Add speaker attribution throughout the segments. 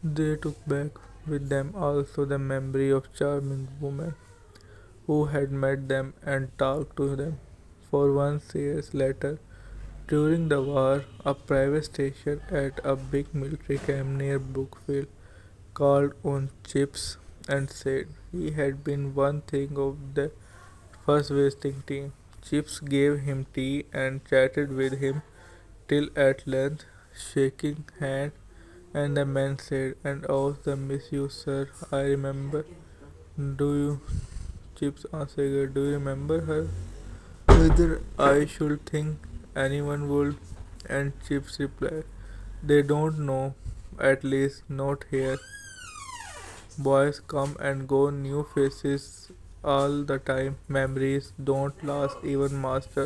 Speaker 1: They took back with them also the memory of charming women who had met them and talked to them. For 1 years later, during the war, a private station at a big military camp near Brookfield called on Chips and said he had been one thing of the first visiting team. Chips gave him tea and chatted with him till at length, shaking hands, and the man said, "And oh, the miss you, sir. I remember. Do you?" Chips answered, "Do you remember her?" Whether I should think anyone would, and Chips replied, "They don't know, at least not here. Boys come and go, new faces all the time. Memories don't last, even Master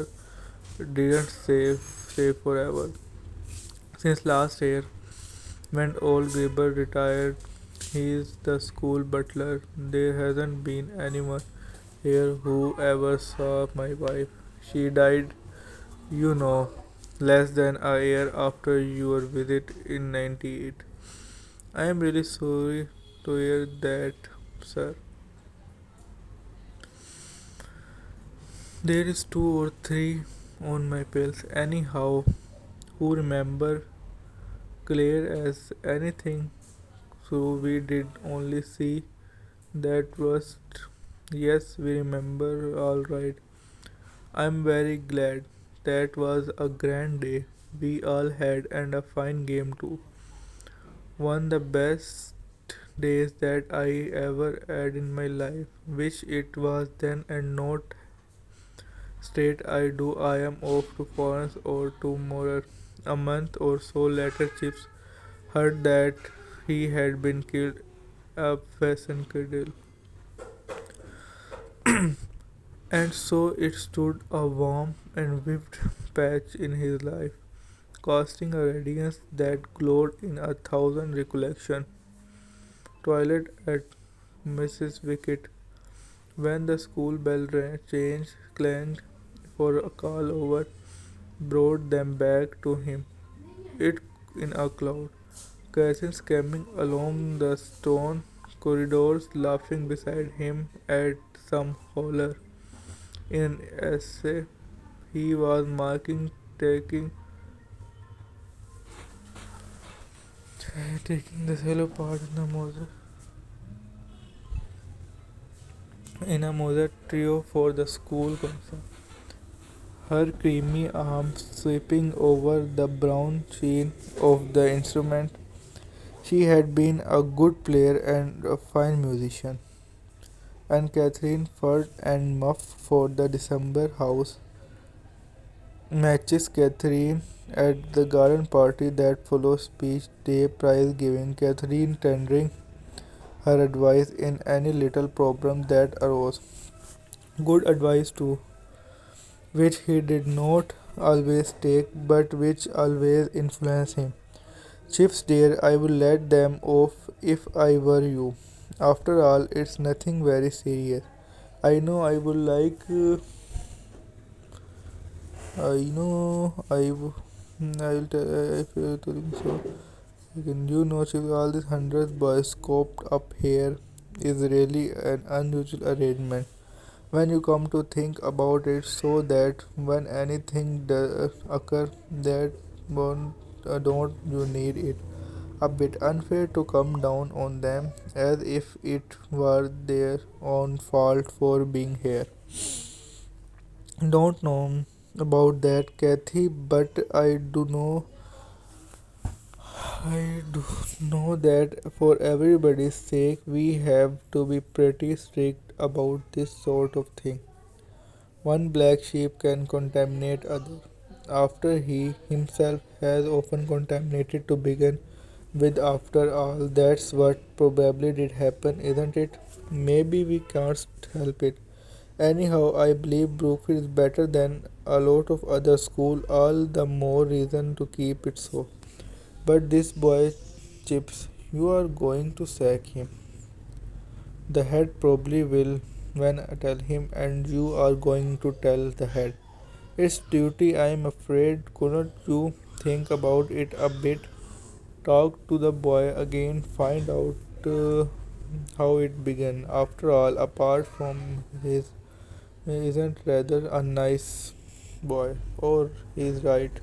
Speaker 1: didn't say forever." Since last year, when old Gribber retired, he is the school butler. There hasn't been anyone here who ever saw my wife. She died, you know, less than a year after your visit in 98. I am really sorry to hear that, sir. There is two or three on my pills. Anyhow, who remember Claire as anything? So we did only see that was. Yes, we remember all right. I'm very glad. That was a grand day. We all had and a fine game too. One the best days that I ever had in my life. Wish it was then and not straight I do. I am off to Florence or tomorrow. A month or so later Chips heard that he had been killed a pheasant cradle. And so it stood a warm and vivid patch in his life, casting a radiance that glowed in a thousand recollections. Toilet at Mrs. Wicket, when the school bell changed, clanged for a call over, brought them back to him. It in a cloud. Cousins coming along the stone corridors, laughing beside him at some holler. In an essay he was marking, taking the solo part in a Mozart trio for the school concert. Her creamy arms sweeping over the brown sheen of the instrument. She had been a good player and a fine musician. And Catherine furred and muffed for the December house matches. Catherine at the garden party that followed speech day prize giving. Catherine tendering her advice in any little problem that arose. Good advice too, which he did not always take but which always influenced him. Chips dear, I would let them off if I were you. After all, it's nothing very serious. I know I would like. I know I. I'll tell if you're telling so. You know, Chips, all these hundreds boys scoped up here is really an unusual arrangement when you come to think about it, so that when anything does occur that don't you need it. A bit unfair to come down on them as if it were their own fault for being here. Don't know about that, Kathy, but I do know that for everybody's sake we have to be pretty strict about this sort of thing. One black sheep can contaminate others. After he himself has often contaminated to begin with, after all, that's what probably did happen, isn't it? Maybe we can't help it. Anyhow, I believe Brookfield is better than a lot of other schools, all the more reason to keep it so. But this boy, Chips, you are going to sack him. The head probably will when I tell him, and you are going to tell the head. It's duty, I am afraid. Couldn't you think about it a bit? Talk to the boy again, find out how it began. After all, apart from his, isn't rather a nice boy, or he's right.